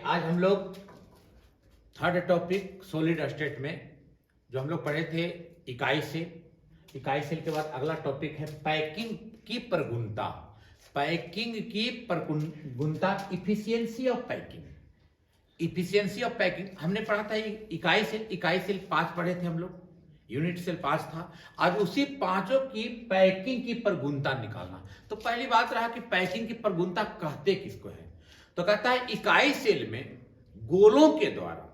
आज हम लोग थर्ड टॉपिक सॉलिड स्टेट में जो हम लोग पढ़े थे इकाई सेल के बाद अगला टॉपिक है पैकिंग की प्रगुणता। पैकिंग की प्रगुणता, efficiency of packing. Efficiency of packing हमने पढ़ा था इकाई सेल 5 पढ़े थे हम लोग, यूनिट सेल 5 था। आज उसी पांचों की पैकिंग की प्रगुणता निकालना। तो पहली बात रहा कि पैकिंग की प्रगुणता कहते किसको है। तो कहता है इकाई सेल में गोलों के द्वारा,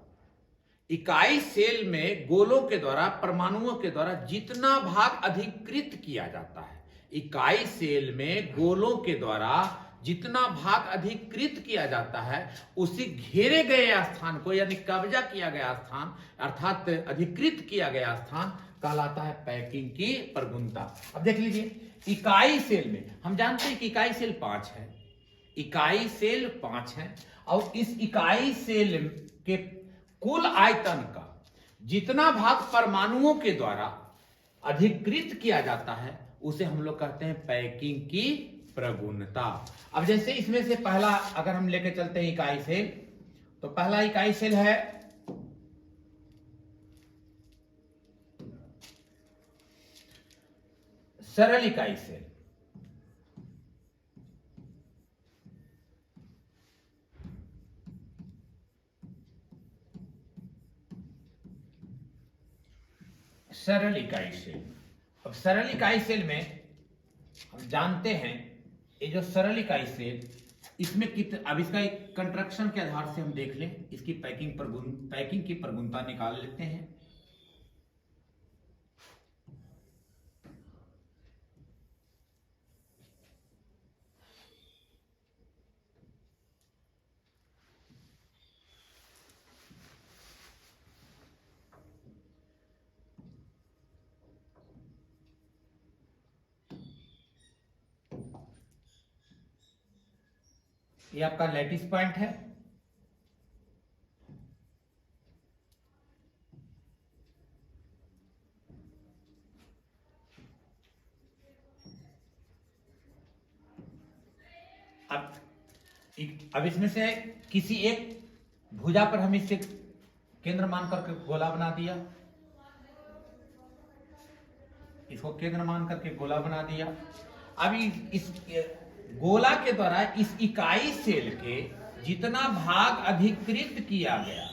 इकाई सेल में गोलों के द्वारा, परमाणुओं के द्वारा जितना भाग अधिकृत किया जाता है, इकाई सेल में गोलों के द्वारा जितना भाग अधिकृत किया जाता है उसी घेरे गए स्थान को, यानी कब्जा किया गया स्थान अर्थात अधिकृत किया गया स्थान कहलाता है पैकिंग की प्रगुणता। अब देख लीजिए, इकाई सेल में हम जानते हैं कि इकाई सेल 5 है, इकाई सेल 5 है और इस इकाई सेल के कुल आयतन का जितना भाग परमाणुओं के द्वारा अधिकृत किया जाता है उसे हम लोग कहते हैं पैकिंग की प्रगुणता। अब जैसे इसमें से पहला अगर हम लेके चलते हैं इकाई सेल, तो पहला इकाई सेल है सरल इकाई सेल। सरल इकाई सेल। अब सरल इकाई सेल में हम जानते हैं ये जो सरल इकाई सेल, इसमें अब इसका एक कंस्ट्रक्शन के आधार से हम देख लें, इसकी पैकिंग की प्रगुणता निकाल लेते हैं। ये आपका लैटिस पॉइंट है, अब इसमें से किसी एक भुजा पर हम इसे केंद्र मान करके गोला बना दिया, इसको केंद्र मान करके गोला बना दिया। अभी इस गोला के द्वारा इस इकाई सेल के जितना भाग अधिकृत किया गया,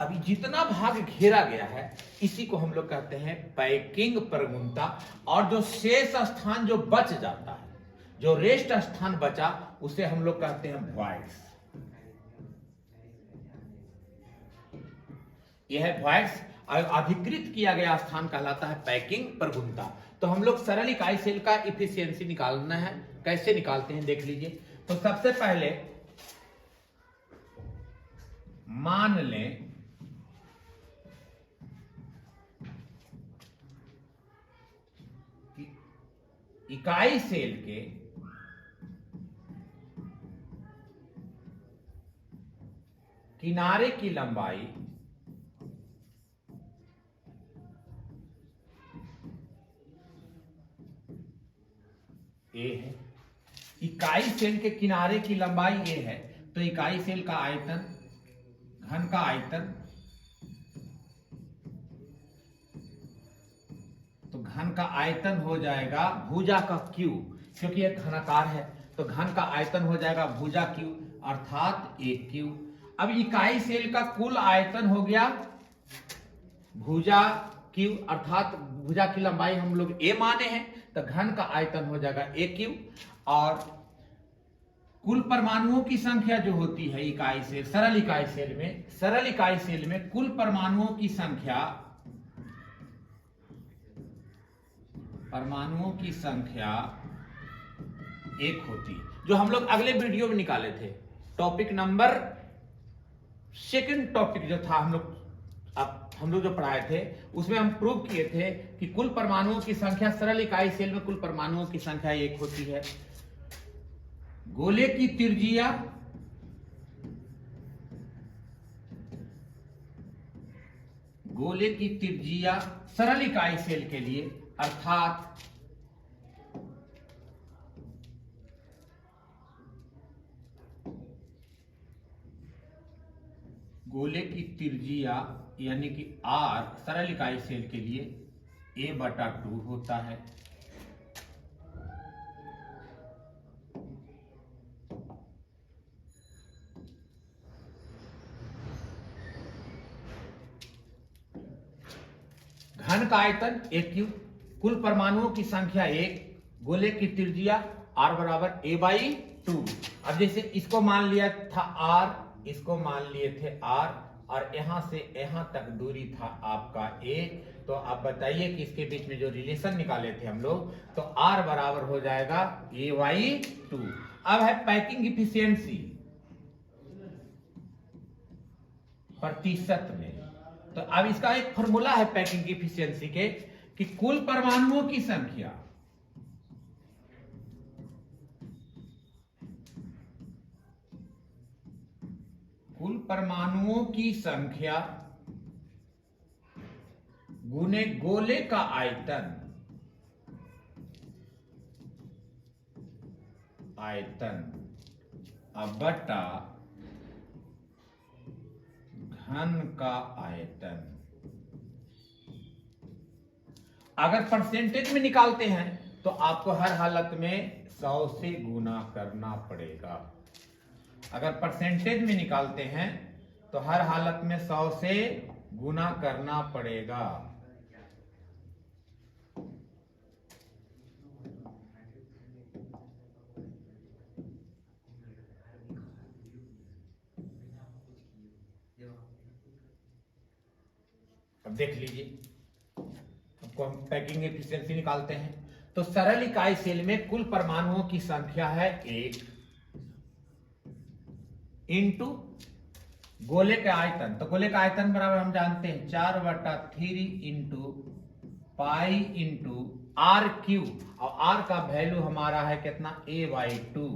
अभी जितना भाग घेरा गया है इसी को हम लोग कहते हैं पैकिंग प्रगुणता। और जो शेष स्थान जो बच जाता है, जो रेस्ट स्थान बचा, उसे हम लोग कहते हैं वॉइड्स। यह है वॉइड्स, अधिकृत किया गया स्थान कहलाता है पैकिंग प्रगुणता। तो हम लोग सरल इकाई सेल का इफिशियंसी निकालना है, कैसे निकालते हैं देख लीजिए। तो सबसे पहले मान लें कि इकाई सेल के किनारे की लंबाई ए है, इकाई सेल के किनारे की लंबाई ए है, तो इकाई सेल का आयतन, घन का आयतन, तो घन का आयतन हो जाएगा भुजा का क्यू, क्योंकि यह घनाकार है तो घन का आयतन हो जाएगा भुजा क्यू अर्थात ए क्यू। अब इकाई सेल का कुल आयतन हो गया भुजा क्यू अर्थात भुजा की लंबाई हम लोग ए माने हैं, तो घन का आयतन हो जाएगा ए क्यू। और कुल परमाणुओं की संख्या जो होती है इकाई सेल, सरल इकाई सेल में कुल परमाणुओं की संख्या एक होती है, जो हम लोग अगले वीडियो में निकाले थे। टॉपिक नंबर सेकंड टॉपिक जो था हम लोग जो पढ़ाए थे उसमें हम प्रूव किए थे कि कुल परमाणुओं की संख्या, सरल इकाई सेल में कुल परमाणुओं की संख्या 1 होती है। गोले की त्रिज्या सरल इकाई सेल के लिए अर्थात गोले की त्रिज्या यानी कि r सरल इकाई सेल के लिए a/2 होता है। घन का आयतन AQ, कुल परमाणुओं की संख्या 1, गोले की त्रिज्या r बराबर a/2। अब जैसे इसको मान लिया था r, इसको मान लिए थे r, और यहां से यहां तक दूरी था आपका a। तो आप बताइए कि इसके बीच में जो रिलेशन निकाले थे हम लोग, तो r बराबर हो जाएगा a/2। अब है पैकिंग इफिशियंसी प्रतिशत में। तो अब इसका एक फॉर्मूला है पैकिंग की इफिशियंसी के, कि कुल परमाणुओं की संख्या गुने गोले का आयतन अब बटा घन का आयतन। अगर परसेंटेज में निकालते हैं तो आपको हर हालत में 100 से गुना करना पड़ेगा। अगर परसेंटेज में निकालते हैं तो हर हालत में 100 से गुना करना पड़ेगा। अब देख लीजिए, हमको हम पैकिंग एफिशिएंसी निकालते हैं। तो सरल इकाई सेल में कुल परमाणुओं की संख्या है 1 इंटू गोले का आयतन। तो गोले का आयतन बराबर हम जानते हैं 4/3 इंटू पाई इंटू r³ और r का वैल्यू हमारा है कितना, a/2,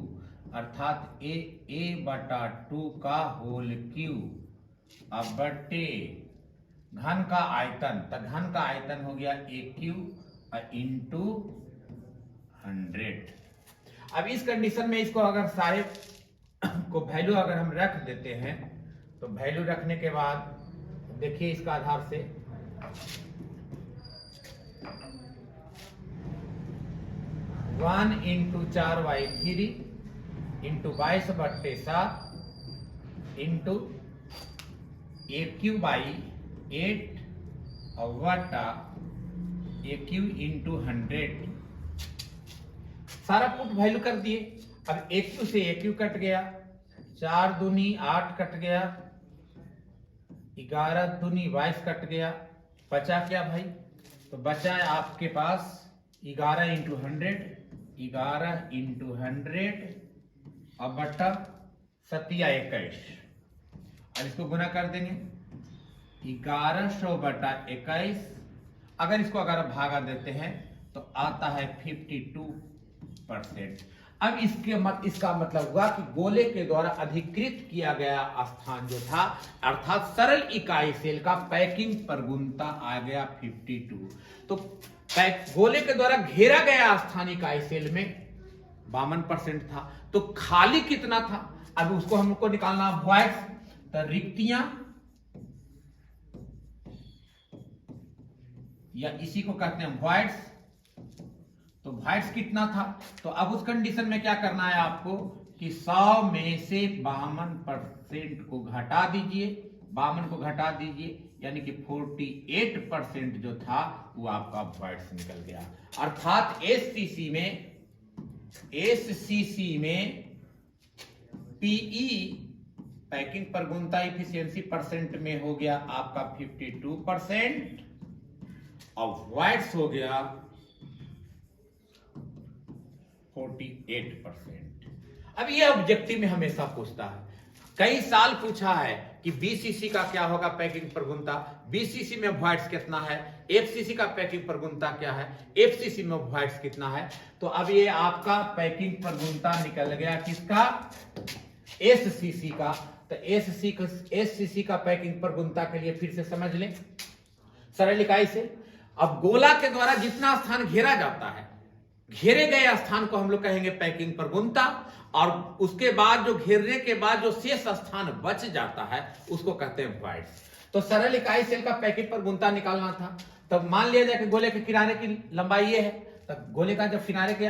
अर्थात a/2 का होल क्यूब। अब बटे घन का आयतन, तो घन का आयतन हो गया AQ इंटू 100। अब इस कंडीशन में इसको अगर सारे को वैल्यू अगर हम रख देते हैं, तो वैल्यू रखने के बाद देखिए इसका आधार से 1 इंटू 4/3 इंटू 22/7 इंटू AQ/8 और बटा AQ इंटू 100। सारा पुट वैल्यू कर दिए। अब AQ से AQ कट गया, 4 दूनी 8 कट गया, 11 दूनी 22 कट गया, बचा क्या भाई, तो बचा है आपके पास 11 इंटू 100, 11 इंटू 100 और बटा 7/21। अब इसको गुना कर देंगे 1100/21। अगर इसको अगर भागा देते हैं तो आता है 52%। अब इसका मतलब हुआ कि गोले के द्वारा अधिकृत किया गया स्थान जो था, अर्थात सरल इकाई सेल का पैकिंग प्रगुणता आ गया 52। तो गोले के द्वारा घेरा गया स्थान इकाई सेल में 52% था। तो खाली कितना था, अब उसको हमको निकालना वॉइड्स, तो रिक्तियां या इसी को कहते हैं वॉइड्स। तो वॉइड्स कितना था, तो अब उस कंडीशन में क्या करना है आपको कि 100 में से 52% को घटा दीजिए, 52 को घटा दीजिए, यानी कि 48% जो था वो आपका वॉइड्स निकल गया। अर्थात एससीसी में पीई पैकिंग प्रगुणता इफिशियंसी परसेंट में हो गया आपका 52% और वॉइड्स हो गया 48%। अब ये ऑब्जेक्टिव में हमेशा पूछता है, कई साल पूछा है कि बीसीसी का क्या होगा पैकिंग प्रगुणता, बीसीसी में वॉइड्स कितना है, एफसीसी का पैकिंग प्रगुणता क्या है, एफसीसी में वॉइड्स कितना है। तो अब ये आपका पैकिंग प्रगुणता निकल गया किसका, एससीसी का। तो एससीसी का पैकिंग प्रगुणता के लिए फिर से समझ लें सरल इकाई से। अब गोला के द्वारा जितना स्थान घेरा जाता है घेरे गए स्थान को हम लोग कहेंगे पैकिंग प्रगुणता, और उसके बाद जो घेरने के बाद जो शेष स्थान बच जाता है उसको कहते हैं वॉइड्स। तो सरल इकाई सेल का पैकिंग प्रगुणता निकालना था। तब मान लिया जाए कि गोले के किनारे की लंबाई ये है, तब गोले का जब किनारे के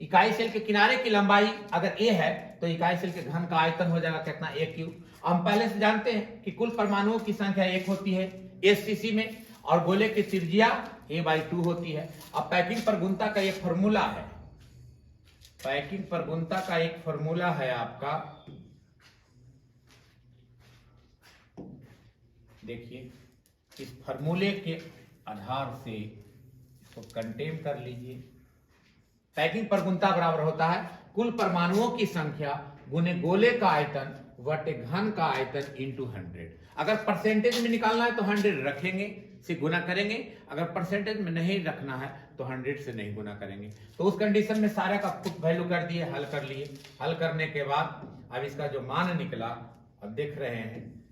इकाई सेल के किनारे की लंबाई अगर ए है तो इकाई सेल के घन का आयतन हो जाएगा कितना, ए क्यूब। हम पहले से जानते हैं कि कुल परमाणुओं की संख्या 1 होती है एससीसी में, और गोले की त्रिज्या a/2 होती है। अब पैकिंग प्रगुणता का एक फॉर्मूला है, पैकिंग प्रगुणता का एक फॉर्मूला है आपका, देखिए इस फॉर्मूले के आधार से इसको कंटेन कर लीजिए। पैकिंग प्रगुणता बराबर होता है कुल परमाणुओं की संख्या गुने गोले का आयतन बटे घन का आयतन इंटू 100। अगर परसेंटेज में निकालना है तो 100 रखेंगे से गुना करेंगे, अगर परसेंटेज में नहीं रखना है तो 100 से नहीं गुना करेंगे। तो उस कंडीशन में सारा का पुट वैल्यू कर दिए, हल कर लिए। हल करने के बाद अब इसका जो मान निकला अब देख रहे हैं,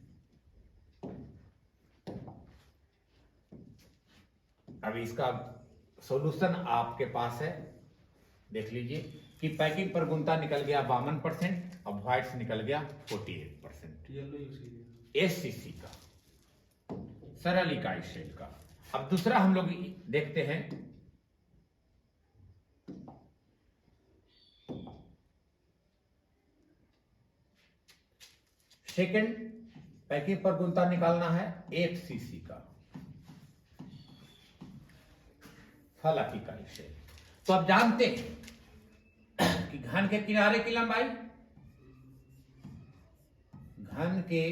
अब इसका सॉल्यूशन आपके पास है, देख लीजिए कि पैकिंग प्रगुणता निकल गया 52%, अब व्हाइट्स निकल गया 48% एससीसी का, सरल इकाई सेल का। अब दूसरा हम लोग देखते हैं, सेकंड पैकिंग प्रगुणता निकालना है 1 सीसी का, फलक इकाई सेल। तो आप जानते हैं कि घन के किनारे की लंबाई, घन के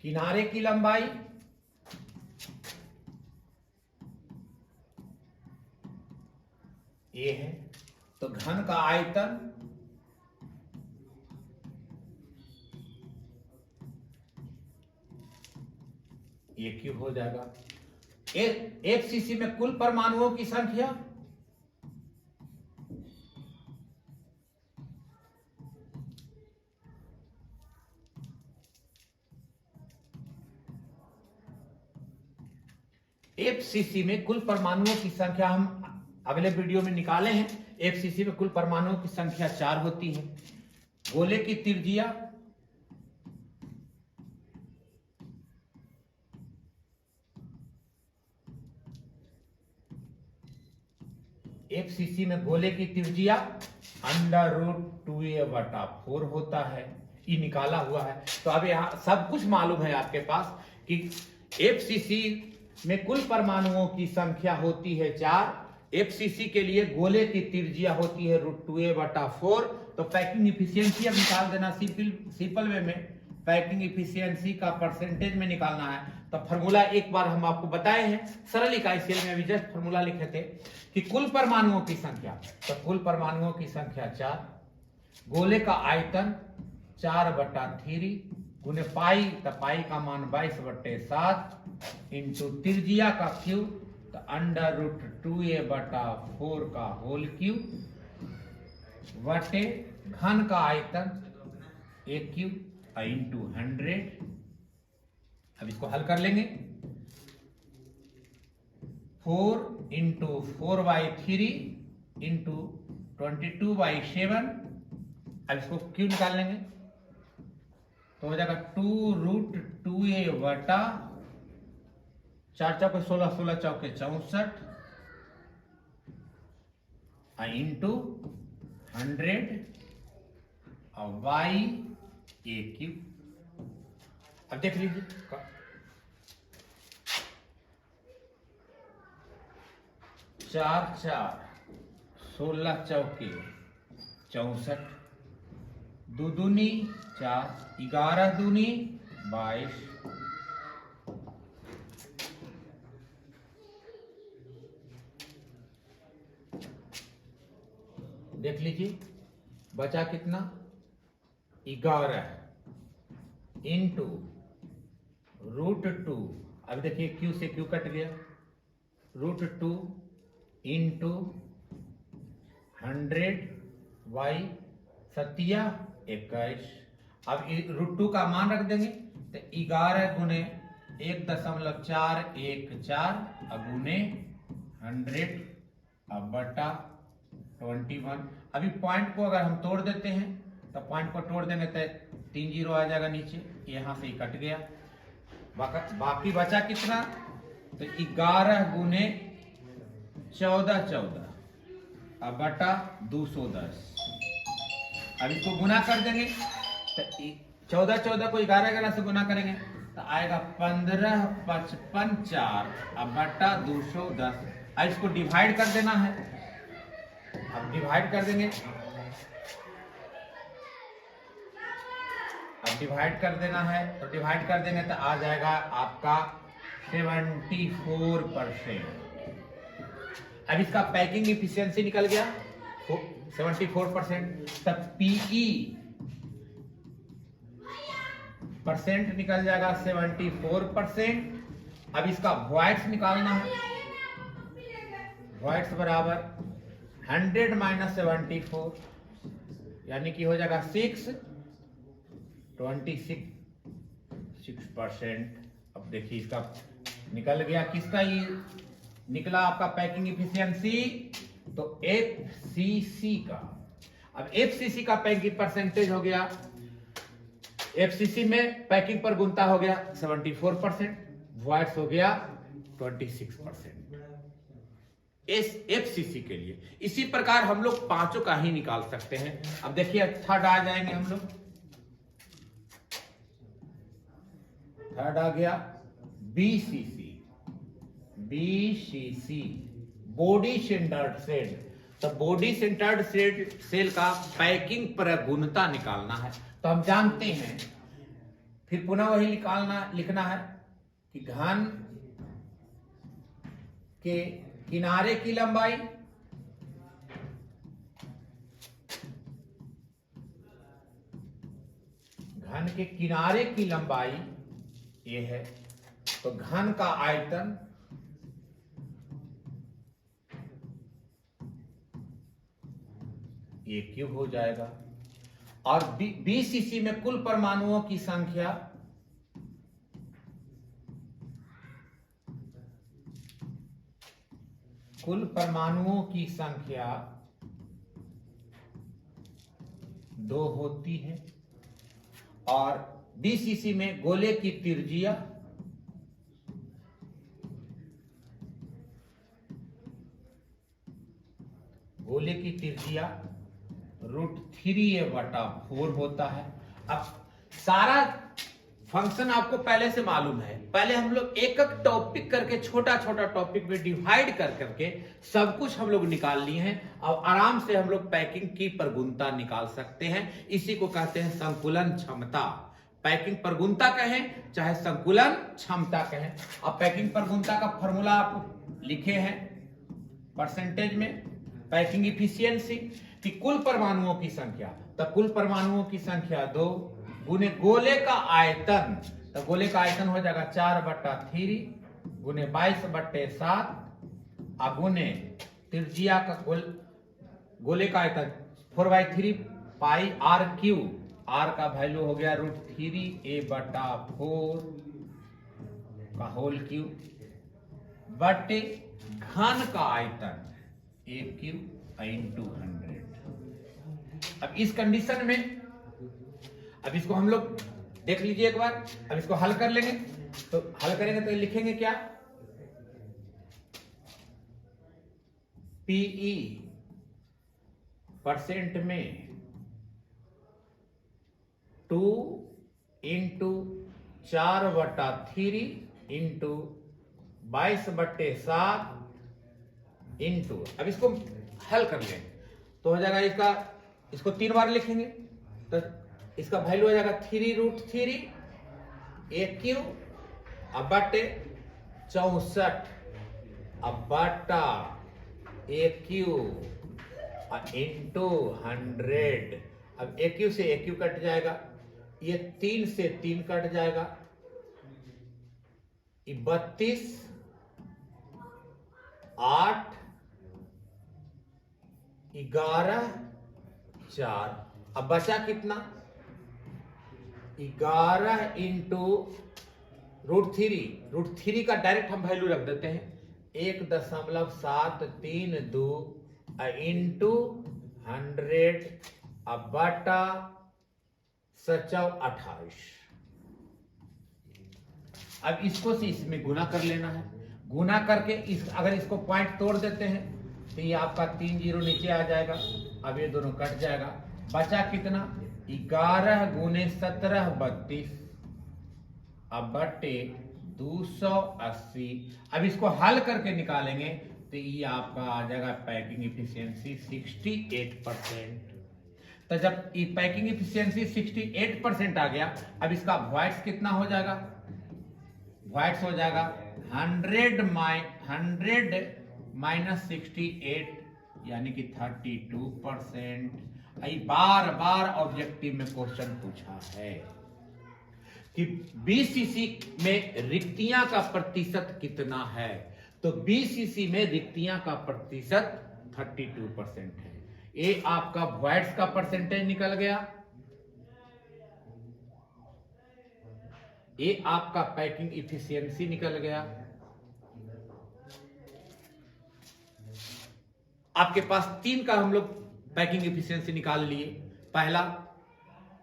किनारे की लंबाई ये है, तो घन का आयतन ये क्यूब हो जाएगा। एक सीसी में कुल परमाणुओं की संख्या एक सीसी में कुल परमाणुओं की संख्या हम अगले वीडियो में निकाले हैं। एक सीसी में कुल परमाणुओं की संख्या 4 होती है। गोले की त्रिज्या एक सीसी में गोले की त्रिज्या √2a/4 होता है, ये निकाला हुआ है। तो अब यहां सब कुछ मालूम है आपके पास कि एक सीसी में कुल परमाणुओं की संख्या होती है 4, एक सीसी के लिए गोले की त्रिज्या होती है √2a/4। तो पैकिंग इफिशियंसी अब निकाल देना सिंपल वे में, पैकिंग इफिशियंसी का परसेंटेज में निकालना है। तो फॉर्मूला एक बार हम आपको बताए हैं, सरल इकाई सेल में अभी जस्ट फॉर्मूला लिखे थे कि कुल परमाणुओं की संख्या, तो कुल परमाणुओं की संख्या 4, गोले का आयतन 4/3 गुने पाई, तो पाई का मान 22/7 इंटू त्रिज्या का क्यूब, तो √2a/4 का होल क्यूब बटे घन का आयतन एक क्यूब इंटू 100। अब इसको हल कर लेंगे, 4 इंटू 4/3 इंटू 22/7। अब इसको क्यों निकाल लेंगे तो हो जाएगा 2√2a/4 चौके 16, 16 चौके 64 इंटू 100 और बाई ए क्यूब। अब देख लीजिए 4 4 16 चौके 64, 2 दूनी 4, 11 दूनी 22। देख लीजिए बचा कितना, 11 इंटू √2। अब देखिए क्यू से क्यू कट गया, √2 इंटू 100/21। अब √2 का मान रख देंगे तो 11 गुने 1.414 गुने 100 अब बटा 21। अभी पॉइंट को अगर हम तोड़ देते हैं तो पॉइंट को तोड़ देंगे तो 3 जीरो आ जाएगा नीचे, यहां से ही कट गया। बाकी बचा कितना, तो 11 गुने 14 अब बटा 210। अब इसको गुना कर देंगे तो 14 को 11 से गुना करेंगे तो आएगा 1555 अब बटा 210। अब इसको डिवाइड कर देना है, अब डिवाइड कर देंगे, अब डिवाइड कर देना है तो डिवाइड कर देंगे तो आ जाएगा आपका 74%। अब इसका पैकिंग इफिशियंसी निकल गया 74%। तब पीई परसेंट निकल जाएगा 74%। अब इसका वॉइड्स निकालना है, वॉइड्स बराबर 100 माइनस 74 यानी कि हो जाएगा 26%। अब देखिए इसका निकल गया, किसका ये निकला आपका पैकिंग इफिशियंसी, तो एफसीसी का। अब एफसीसी का पैकिंग परसेंटेज हो गया, एफसीसी में पैकिंग पर गुणता हो गया 74%, वॉइड्स हो गया 26% इस एफसीसी के लिए। इसी प्रकार हम लोग पांचों का ही निकाल सकते हैं। अब देखिए थर्ड आ जाएंगे हम लोग, थर्ड आ गया BCC, BCC body centred cell. तो बॉडी सेंटर्ड सेल का पैकिंग प्रगुणता निकालना है। तो हम जानते हैं, फिर पुनः वही लिखना है कि घन के किनारे की लंबाई घन के किनारे की लंबाई ये है, तो घन का आयतन ये क्यूब हो जाएगा। और बीसीसी में कुल परमाणुओं की संख्या दो होती है। और बीसीसी में गोले की त्रिज्या √3a/4 होता है। अब सारा फंक्शन आपको पहले से मालूम है, पहले हम लोग एक एक टॉपिक करके छोटा छोटा टॉपिक में डिवाइड कर करके सब कुछ हम लोग निकाल लिए हैं। अब आराम से हम लोग पैकिंग की प्रगुणता निकाल सकते हैं। इसी को कहते हैं संकुलन क्षमता। पैकिंग प्रगुणता कहें चाहे संकुलन क्षमता कहें। अब पैकिंग प्रगुणता का फॉर्मूला आप लिखे हैं परसेंटेज में, पैकिंग इफिशियंसी कि कुल परमाणुओं की संख्या, तो कुल परमाणुओं की संख्या 2 गुने गोले का आयतन, तो गोले का आयतन हो जाएगा 4/3 गुने 22/7 गुने त्रिज्या का गोले का आयतन 4/3 पाई r³ r का वैल्यू हो गया √3a/4 का होल क्यूब बटे घन का आयतन a³ × 100। अब इस कंडीशन में अब इसको हम लोग देख लीजिए एक बार। अब इसको हल कर लेंगे, तो हल करेंगे तो लिखेंगे क्या, पीई परसेंट में 2 × 4/3 × 22/7 इंटू, अब इसको हल कर लें तो हो जाएगा इसको 3 बार लिखेंगे तो इसका वैल्यू हो जाएगा 3√3 a³ बटे 64 बटा a³ इंटू 100। अब a³ से a³ कट जाएगा, ये 3 से 3 कट जाएगा, 32 8 11 4। अब बचा कितना, 11 × √3 का डायरेक्ट हम वैल्यू रख देते हैं 1.732 इंटू 100 अब बटा 28। अब इसको से इसमें गुना कर लेना है, गुना करके अगर इसको पॉइंट तोड़ देते हैं तो ये आपका 3 जीरो नीचे आ जाएगा। अब ये दोनों कट जाएगा, बचा कितना 11 गुने 17 32 अब बटे 280। अब इसको हल करके निकालेंगे तो ये आपका आ जाएगा पैकिंग इफिशियंसी 68%। तो जब ये पैकिंग इफिशियंसी 68% आ गया, अब इसका वॉइड्स कितना हो जाएगा, वॉइड्स हो जाएगा 100 माइनस 68 यानी कि 32%। बार बार ऑब्जेक्टिव में क्वेश्चन पूछा है कि बीसीसी में रिक्तियां का प्रतिशत कितना है, तो बीसीसी में रिक्तियां का प्रतिशत 32% है। ये आपका वॉइड्स का परसेंटेज निकल गया, ये आपका पैकिंग इफिशियंसी निकल गया। आपके पास 3 का हम लोग पैकिंग इफिशियंसी निकाल लिए, पहला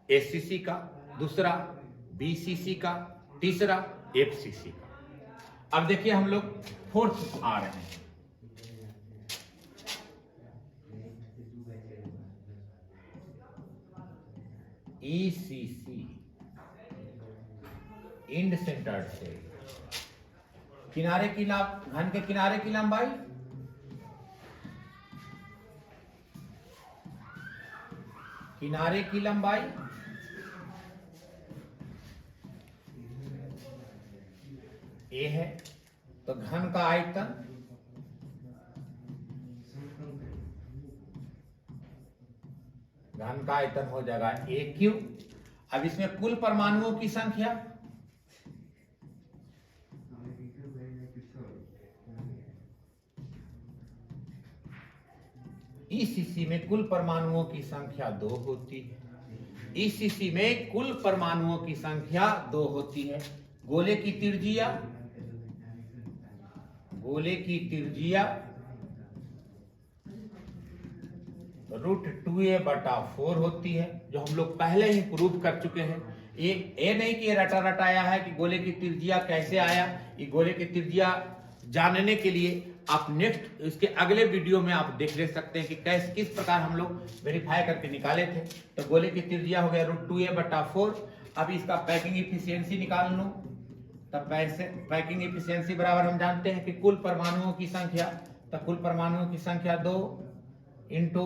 एससीसी का, दूसरा बीसीसी का, तीसरा एफसीसी का। अब देखिए हम लोग फोर्थ आ रहे हैं, ईसीसी इंड सेंटर्ड से किनारे की घन के किनारे की लंबाई ए है, तो घन का आयतन हो जाएगा ए क्यू। अब इसमें कुल परमाणुओं की संख्या ईसीसी में कुल परमाणुओं की संख्या 2 होती है, ईसीसी में कुल परमाणुओं की संख्या 2 होती है। गोले की त्रिज्या √2a/4 होती है, जो हम लोग पहले ही प्रूव कर चुके हैं। ये नहीं कि रटा रटाया है कि गोले की त्रिज्या कैसे आया। ये गोले की त्रिज्या जानने के लिए आप नेक्स्ट इसके अगले वीडियो में आप देख ले सकते हैं कि किस प्रकार हम लोग वेरीफाई करके निकाले थे। तो गोले की त्रिज्या हो गया √2a/4। अब इसका पैकिंग इफिशियंसी निकाल लो, तब पैकिंग इफिशियंसी बराबर हम जानते हैं कि कुल परमाणुओं की संख्या, तो कुल परमाणुओं की संख्या 2 इंटू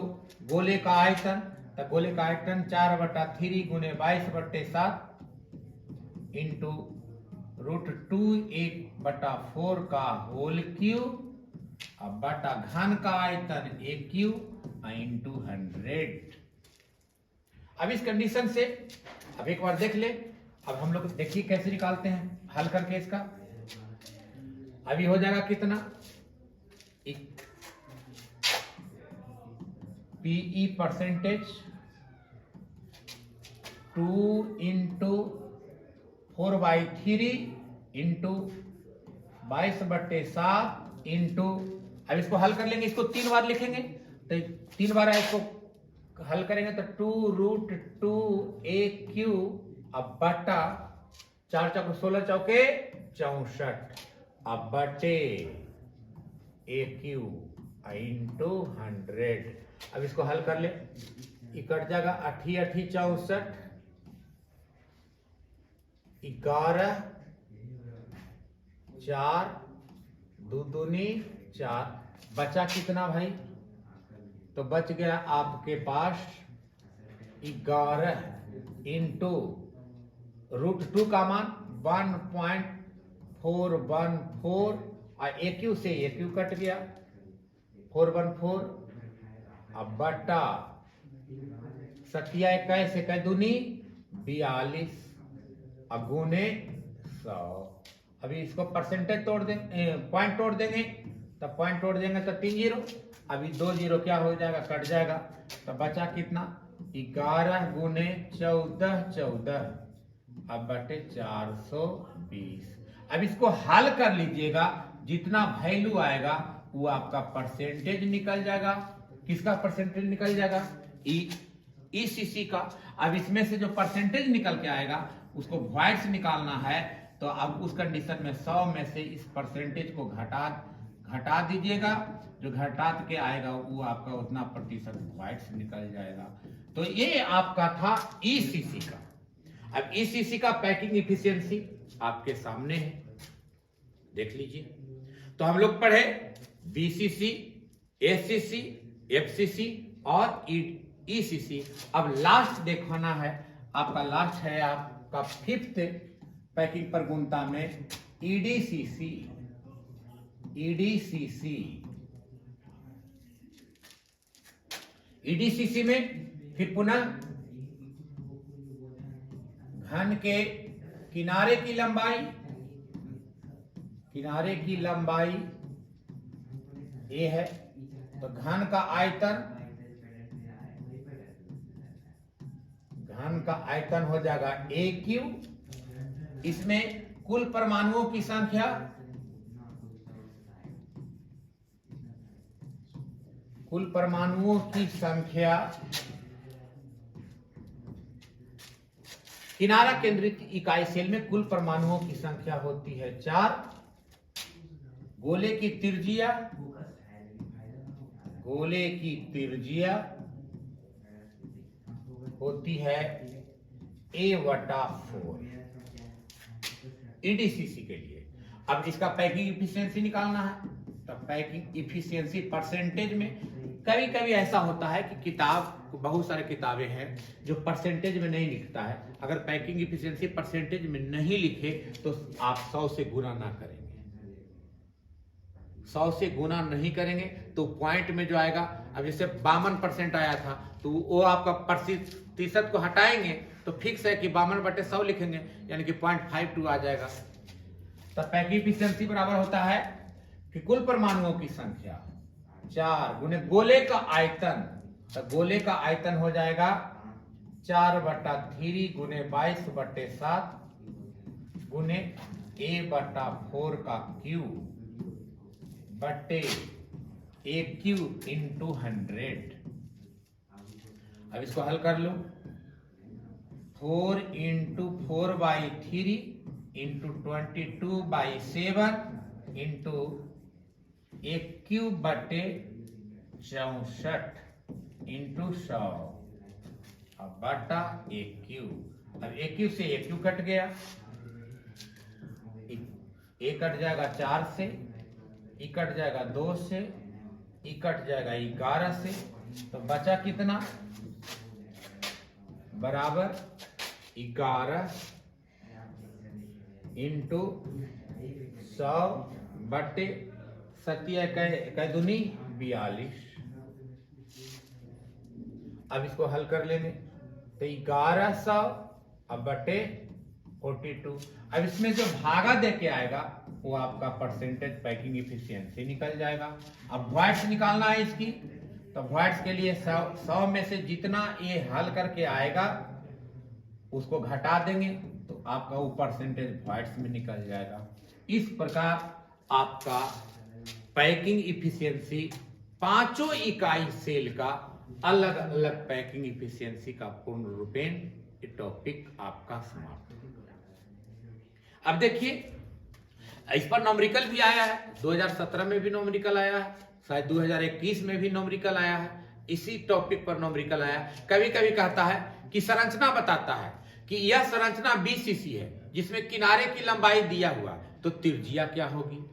गोले का आयतन, तो गोले का आयतन 4/3 गुने 22/7 इंटू √2a/4 का होल क्यूब अब बटा घन का आयतन ए क्यू इंटू 100। अब इस कंडीशन से अब एक बार देख ले, अब हम लोग देखिए कैसे निकालते हैं हल करके इसका। अभी हो जाएगा कितना, PE percentage 2 into 4/3 into 22/7 into, अब इसको हल कर लेंगे, इसको 3 बार लिखेंगे तो 3 बार इसको हल करेंगे तो 2√2a³ अब बटा 4 चौके 16 चौके 64 अब बटे a³ इंटू 100। अब इसको हल कर ले, कट जाएगा 8 8 64 11 4 2 दूनी 4, बचा कितना भाई, तो बच गया आपके पास 11 इंटू √2 का मान 1.414 और AQ से AQ कट गया 414 अब बटा 27 से कै दूनी 42 गुने 100। अभी इसको परसेंटेज तोड़ देंगे, पॉइंट तोड़ देंगे, तब पॉइंट तोड़ देंगे तो 3 जीरो, अभी 2 जीरो क्या हो जाएगा, कट जाएगा, तो बचा कितना 11 गुने 14 14 अब बटे 420। अब इसको हल कर लीजिएगा, जितना वैल्यू आएगा वो आपका परसेंटेज निकल जाएगा। किसका परसेंटेज निकल जाएगा? ईसीसी का। अब इसमें से जो परसेंटेज निकल के आएगा उसको वॉइड्स निकालना है, तो अब उस कंडीशन में 100 में से इस परसेंटेज को घटा दीजिएगा, जो घटा के आएगा वो आपका उतना प्रतिशत वॉइड्स निकल जाएगा। तो ये आपका था ईसीसी का। अब ईसीसी का पैकिंग इफिशियंसी आपके सामने है, देख लीजिए। तो हम लोग पढ़े बीसीसी, एसीसी, एफसीसी और ईसीसी। अब लास्ट देखना है आपका, लास्ट है आपका 5th पैकिंग प्रगुणता में ईडीसीसी। ईडीसीसी में फिर पुनः घन के किनारे की लंबाई ए है, तो घन का आयतन हो जाएगा ए क्यू। इसमें कुल परमाणुओं की संख्या किनारा केंद्रित इकाई सेल में कुल परमाणुओं की संख्या होती है 4। गोले की त्रिज्या होती है A/4 ईडीसीसी के लिए। अब इसका पैकिंग इफिशियंसी निकालना है, तो पैकिंग इफिशियंसी परसेंटेज में कभी कभी ऐसा होता है कि बहुत सारे किताबें हैं जो परसेंटेज में नहीं लिखता है। अगर पैकिंग इफिशियंसी परसेंटेज में नहीं लिखे तो आप 100 से गुना ना करेंगे, 100 से गुना नहीं करेंगे तो पॉइंट में जो आएगा, अब जैसे 52% आया था तो वो आपका प्रतिशत को हटाएंगे तो फिक्स है कि 52/100 लिखेंगे, यानी कि 0.52 आ जाएगा। तो पैकिंग इफिशियंसी बराबर होता है कि कुल परमाणुओं की संख्या 4 गुने गोले का आयतन, तो गोले का आयतन हो जाएगा 4/3 गुने 22/7 गुने A/4 का क्यूब बटे AQ इंटू 100। अब इसको हल कर लो, 4 × 4/3 इंटू 22/7 इंटू AQ बटे 64 इंटू 100 बटा AQ। अब AQ से AQ कट गया, A कट जाएगा 4 से, E कट जाएगा 2 से, E कट जाएगा 11 से, तो बचा कितना? बराबर 11 इंटू 100 बटे 7 दूनी 42। अब इसको हल कर लेंगे तो 1100 अब बटे 42। अब इसमें जो भागा दे के आएगा वो आपका परसेंटेज पैकिंग इफिशियंसी निकल जाएगा। अब वॉइड्स निकालना है इसकी, तो वॉइड्स के लिए 100 में से जितना ये हल करके आएगा उसको घटा देंगे तो आपका वो परसेंटेज वॉइड्स में निकल जाएगा। इस प्रकार आपका पैकिंग इफिशियंसी 5 इकाई सेल का अलग अलग पैकिंग इफिशियंसी का पूर्ण रूपेण टॉपिक आपका समाप्त हो गया। अब देखिए इस पर नॉमरिकल भी आया है, 2017 में भी नॉमरिकल आया है, शायद 2021 में भी नॉमरिकल आया है, इसी टॉपिक पर नॉमरिकल आया। कभी कभी कहता है कि संरचना बताता है कि यह संरचना बीसीसी है जिसमें किनारे की लंबाई दिया हुआ, तो त्रिज्या क्या होगी।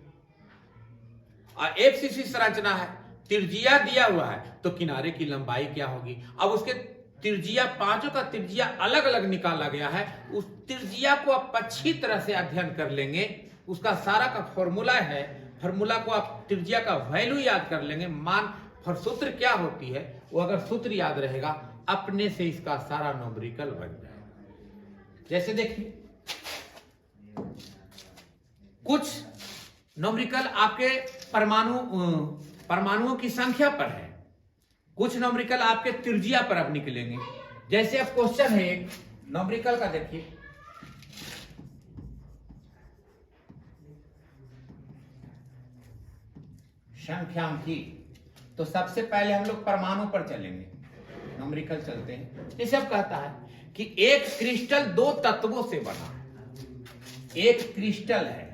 और एफसीसी संरचना है, त्रिज्या दिया हुआ है तो किनारे की लंबाई क्या होगी। अब उसके त्रिज्या, पांचों का त्रिज्या अलग अलग निकाला गया है, उस त्रिज्या को आप अच्छी तरह से अध्ययन कर लेंगे, उसका सारा का फॉर्मूला है, फॉर्मूला को आप त्रिज्या का वैल्यू याद कर लेंगे, मान और सूत्र क्या होती है वो अगर सूत्र याद रहेगा अपने से इसका सारा नॉमरिकल बन जाएगा। जैसे देखिए कुछ नॉमरिकल आपके परमाणुओं की संख्या पर है, कुछ नॉमरिकल आपके त्रिज्या पर अब निकलेंगे। जैसे अब क्वेश्चन है एक नॉमरिकल का, देखिए संख्यांकी। तो सबसे पहले हम लोग परमाणु पर चलेंगे, न्यूमेरिकल चलते हैं। जैसे अब कहता है कि एक क्रिस्टल 2 तत्वों से बना है। एक क्रिस्टल है,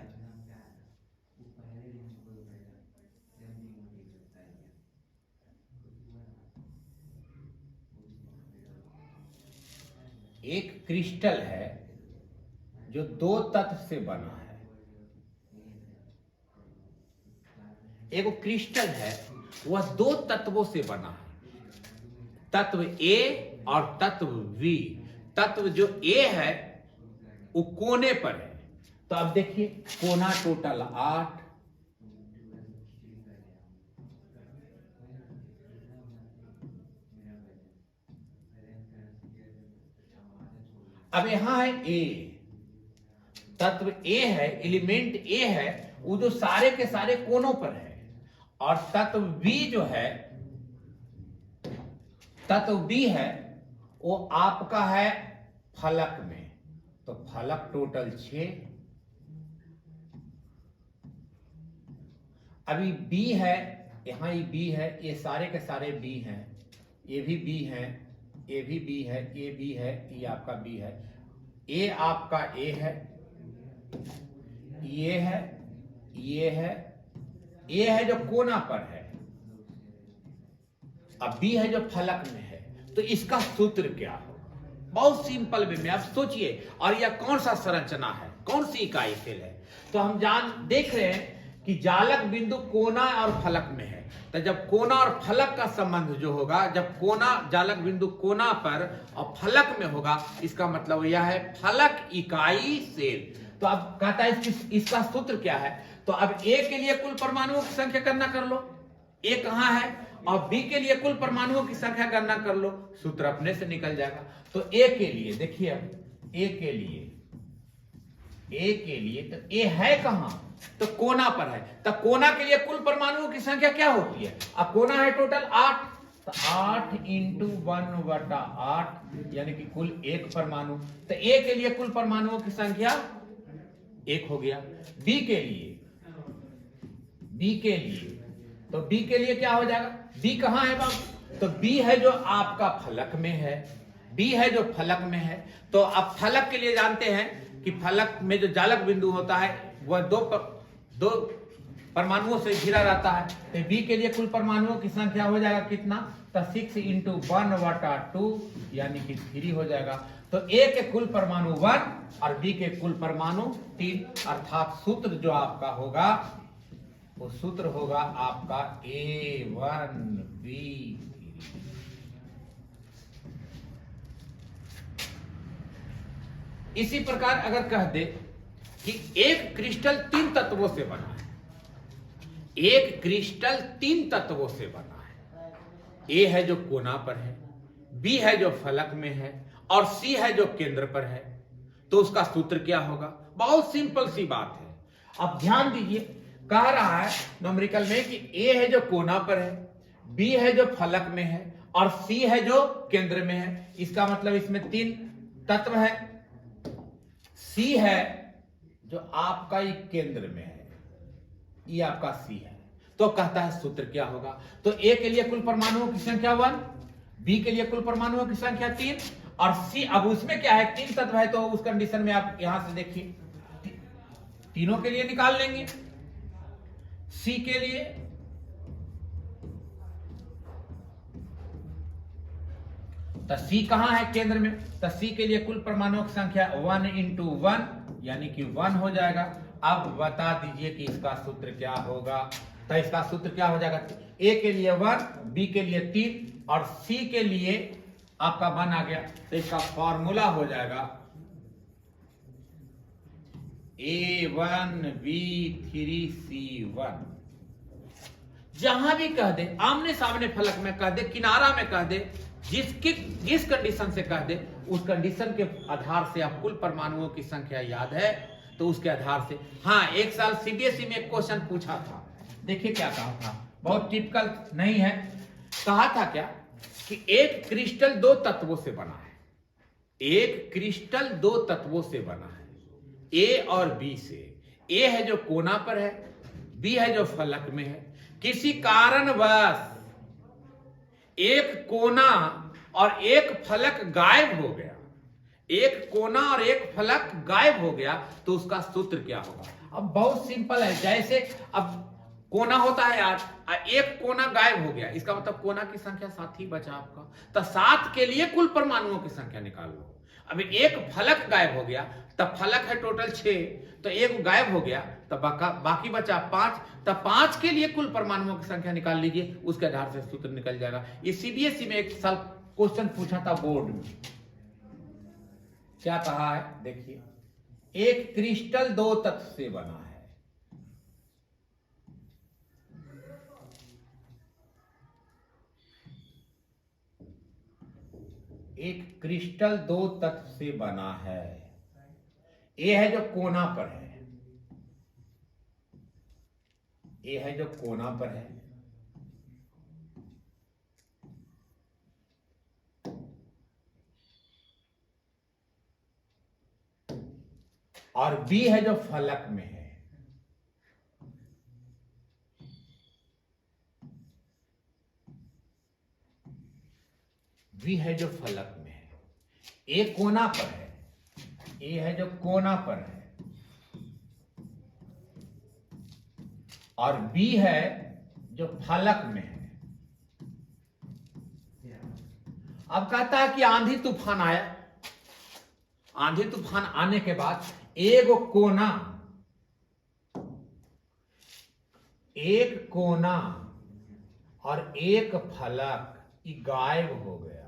एक क्रिस्टल है जो 2 तत्व से बना है। एक क्रिस्टल है वह 2 तत्वों से बना है, तत्व ए और तत्व बी। तत्व जो ए है वो कोने पर है। तो अब देखिए कोना टोटल 8, अब यहां है ए, तत्व ए है, एलिमेंट ए है, वो जो सारे के सारे कोनों पर है। और तत्व बी जो है, तत्व बी है वो आपका है फलक में। तो फलक टोटल 6। अभी बी है, यहां ये बी है, ये सारे के सारे बी हैं, ये भी बी है, ये भी बी है, ये बी है, ये आपका बी है, ये आपका ए है, ये है, ये है, ये है जो कोना पर है, अब बी है जो फलक में है। तो इसका सूत्र क्या होगा? बहुत सिंपल वे में आप सोचिए। और यह कौन सा संरचना है, कौन सी इकाई खेल है? तो हम देख रहे हैं कि जालक बिंदु कोना और फलक में है। तो जब कोना और फलक का संबंध जो होगा, जब कोना जालक बिंदु कोना पर और फलक में होगा, इसका मतलब यह है फलक इकाई सेल। तो अब कहता है इसका सूत्र क्या है? तो अब ए के लिए कुल परमाणुओं की संख्या गणना कर लो, ए कहां है, और बी के लिए कुल परमाणुओं की संख्या गणना कर लो, सूत्र अपने से निकल जाएगा। तो ए के लिए देखिए, अब ए के लिए तो ए है कहां? तो कोना पर है। तो कोना के लिए कुल परमाणुओं की संख्या क्या होती है? अब कोना है टोटल 8, तो 8 इंटू 1/8 यानी कि कुल 1 परमाणु। तो ए के लिए कुल परमाणुओं की संख्या 1 हो गया। बी के लिए तो बी के लिए क्या हो जाएगा? बी कहां है बाबू? तो बी है जो आपका फलक में है, बी है जो फलक में है। तो अब फलक के लिए जानते हैं कि फलक में जो जालक बिंदु होता है वह दो परमाणुओं से घिरा रहता है। तो बी के लिए कुल परमाणुओं की संख्या हो जाएगा कितना? तो 6 इंटू 1/2 यानी कि 3 हो जाएगा। तो ए के कुल परमाणु 1 और बी के कुल परमाणु 3, अर्थात सूत्र जो आपका होगा वो सूत्र होगा आपका A1B3। इसी प्रकार अगर कह दे कि एक क्रिस्टल 3 तत्वों से बना है, एक क्रिस्टल 3 तत्वों से बना है, ए है जो कोना पर है, बी है जो फलक में है और सी है जो केंद्र पर है, तो उसका सूत्र क्या होगा? बहुत सिंपल सी बात है। अब ध्यान दीजिए, कह रहा है न्यूमेरिकल में कि ए है जो कोना पर है, बी है जो फलक में है और सी है जो केंद्र में है। इसका मतलब इसमें 3 तत्व है। सी है जो आपका ही केंद्र में है, ये आपका सी है। तो कहता है सूत्र क्या होगा? तो ए के लिए कुल परमाणुओं की संख्या 1, बी के लिए कुल परमाणुओं की संख्या 3 और सी, अब उसमें क्या है? 3 तत्व है, तो उस कंडीशन में आप यहां से देखिए तीनों के लिए निकाल लेंगे। सी के लिए तो सी कहां है? केंद्र में। तो सी के लिए कुल परमाणुओं की संख्या 1 इंटू 1 यानी कि 1 हो जाएगा। अब बता दीजिए कि इसका सूत्र क्या होगा? तो इसका सूत्र क्या हो जाएगा? ए के लिए 1, बी के लिए 3 और सी के लिए आपका 1 आ गया। तो इसका फॉर्मूला हो जाएगा A1B3C1। जहां भी कह दे, आमने सामने फलक में कह दे, किनारा में कह दे, जिस कंडीशन से कह दे, उस कंडीशन के आधार से आप कुल परमाणुओं की संख्या याद है तो उसके आधार से। हाँ, एक साल सीबीएसई में एक क्वेश्चन पूछा था, देखिए क्या कहा था, बहुत टिपिकल नहीं है। कहा था क्या कि एक क्रिस्टल 2 तत्वों से बना है, एक क्रिस्टल 2 तत्वों से बना है, ए और बी से। ए है जो कोना पर है, बी है जो फलक में है। किसी कारणवश एक कोना और एक फलक गायब हो गया, एक कोना और एक फलक गायब हो गया, तो उसका सूत्र क्या होगा? अब बहुत सिंपल है। जैसे अब कोना होता है 8, एक कोना गायब हो गया, इसका मतलब कोना की संख्या 7 ही बचा आपका। तो 7 के लिए कुल परमाणुओं की संख्या निकाल लो। अभी एक फलक गायब हो गया, तब फलक है टोटल 6, तो एक गायब हो गया, तब बाकी बचा 5, तब 5 के लिए कुल परमाणुओं की संख्या निकाल लीजिए, उसके आधार से सूत्र निकल जाएगा। ये सीबीएसई में एक साल क्वेश्चन पूछा था बोर्ड में, क्या कहा है देखिए, एक क्रिस्टल 2 तत्व से बना है। एक क्रिस्टल 2 तत्व से बना है। ये है जो कोना पर है, ये है जो कोना पर है, और बी है जो फलक में है। बी है जो फलक में है, ए कोना पर है, ए है जो कोना पर है, और बी है जो फलक में है। अब कहता है कि आंधी तूफान आया, आंधी तूफान आने के बाद एक कोना और एक फलक गायब हो गया।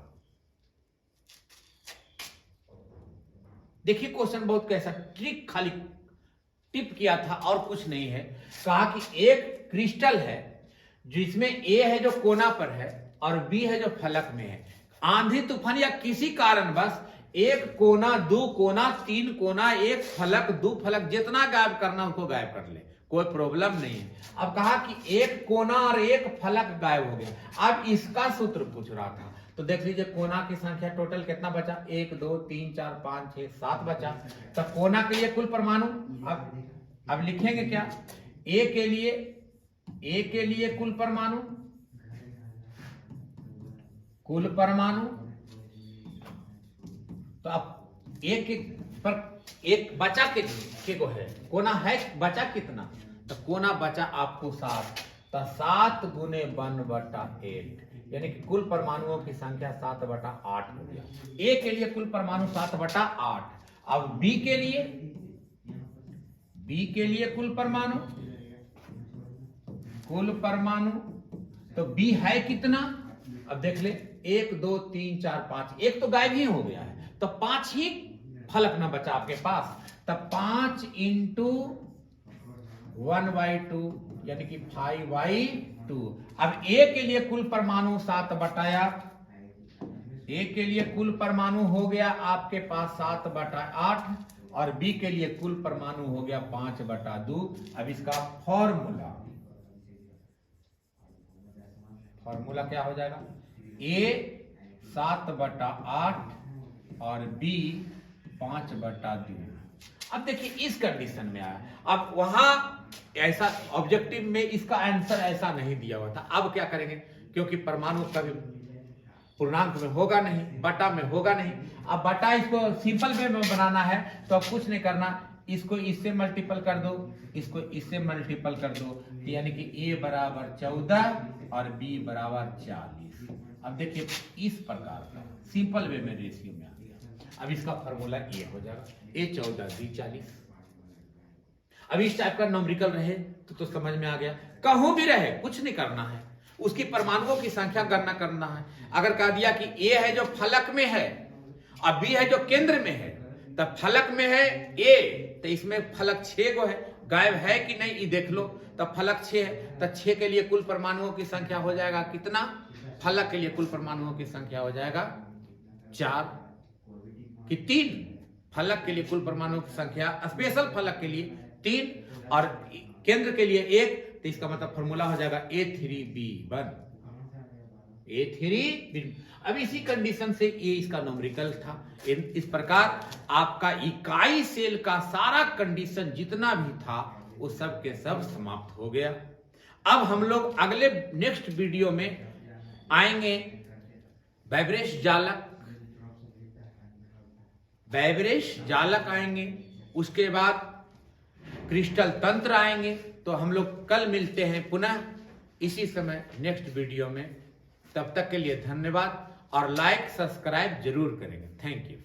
देखिए क्वेश्चन बहुत कैसा ट्रिक खाली टिप किया था और कुछ नहीं है। कहा कि एक क्रिस्टल है जिसमें ए है जो कोना पर है और बी है जो फलक में है। आंधी तूफान या किसी कारणवश एक कोना, 2 कोना, 3 कोना, एक फलक, 2 फलक, जितना गायब करना उनको गायब कर ले, कोई प्रॉब्लम नहीं है। अब कहा कि एक कोना और एक फलक गायब हो गया। अब इसका सूत्र पूछ रहा था, तो देख लीजिए कोना की संख्या टोटल कितना बचा, 1 2 3 4 5 6 7 बचा। तो कोना के लिए कुल परमाणु अब लिखेंगे क्या, ए के लिए कुल परमाणु तो अब एक बचा के को है, कोना है बचा कितना, तो कोना बचा आपको 7, तो 7 गुने 1/8, यानी कि कुल परमाणुओं की संख्या 7/8 हो गया। ए के लिए कुल परमाणु 7/8। अब बी के लिए कुल परमाणु तो बी है कितना, अब देख ले 1 2 3 4 5, एक तो गायब ही हो गया है, तो 5 ही फलक ना बचा आपके पास, तब 5 × 1/2 यानी कि 5/2। अब ए के लिए कुल परमाणु 7/8, ए के लिए कुल परमाणु हो गया आपके पास 7/8, और बी के लिए कुल परमाणु हो गया 5/2। अब इसका फॉर्मूला क्या हो जाएगा, ए 7/8 और बी 5/2। अब देखिए इस कंडीशन में आया, अब वहां ऐसा ऑब्जेक्टिव में इसका आंसर ऐसा नहीं दिया हुआ था। अब क्या करेंगे, क्योंकि परमाणु कभी पूर्णांक में होगा नहीं, बटा में होगा नहीं। अब बटा इसको सिंपल वे में बनाना है, तो अब कुछ नहीं करना, इसको इससे मल्टीपल कर दो, इसको इससे मल्टीपल कर दो, यानी कि a = 14 और b = 40। अब देखिए इस प्रकार का सिंपल वे में रेशियो में आ गया। अब इसका फॉर्मूला ये हो जाएगा, a 14 b 40। अब इस टाइप का न्यूमेरिकल रहे तो समझ में आ गया। कहूं भी रहे कुछ नहीं करना है, उसकी परमाणुओं की संख्या गणना करना है। अगर कह दिया कि ए है जो फलक में है और बी है जो केंद्र में है, तब फलक में है ए, तो इसमें फलक 6 गो है, गायब है कि नहीं ये देख लो, तब फलक 6 है, तो 6 के लिए कुल परमाणुओं की संख्या हो जाएगा कितना, फलक के लिए कुल परमाणुओं की संख्या हो जाएगा 4 कि 3, फलक के लिए कुल परमाणुओं की संख्या स्पेशल फलक के लिए 3 और केंद्र के लिए 1, तो इसका मतलब फॉर्मूला हो जाएगा A3B1। अब इसी कंडीशन से ये इसका न्यूमेरिकल था। इस प्रकार आपका इकाई सेल का सारा कंडीशन जितना भी था वो सब के सब समाप्त हो गया। अब हम लोग अगले नेक्स्ट वीडियो में आएंगे वैब्रेश जालक आएंगे, उसके बाद क्रिस्टल तंत्र आएंगे। तो हम लोग कल मिलते हैं पुनः इसी समय नेक्स्ट वीडियो में। तब तक के लिए धन्यवाद और लाइक सब्सक्राइब जरूर करेंगे। Thank you.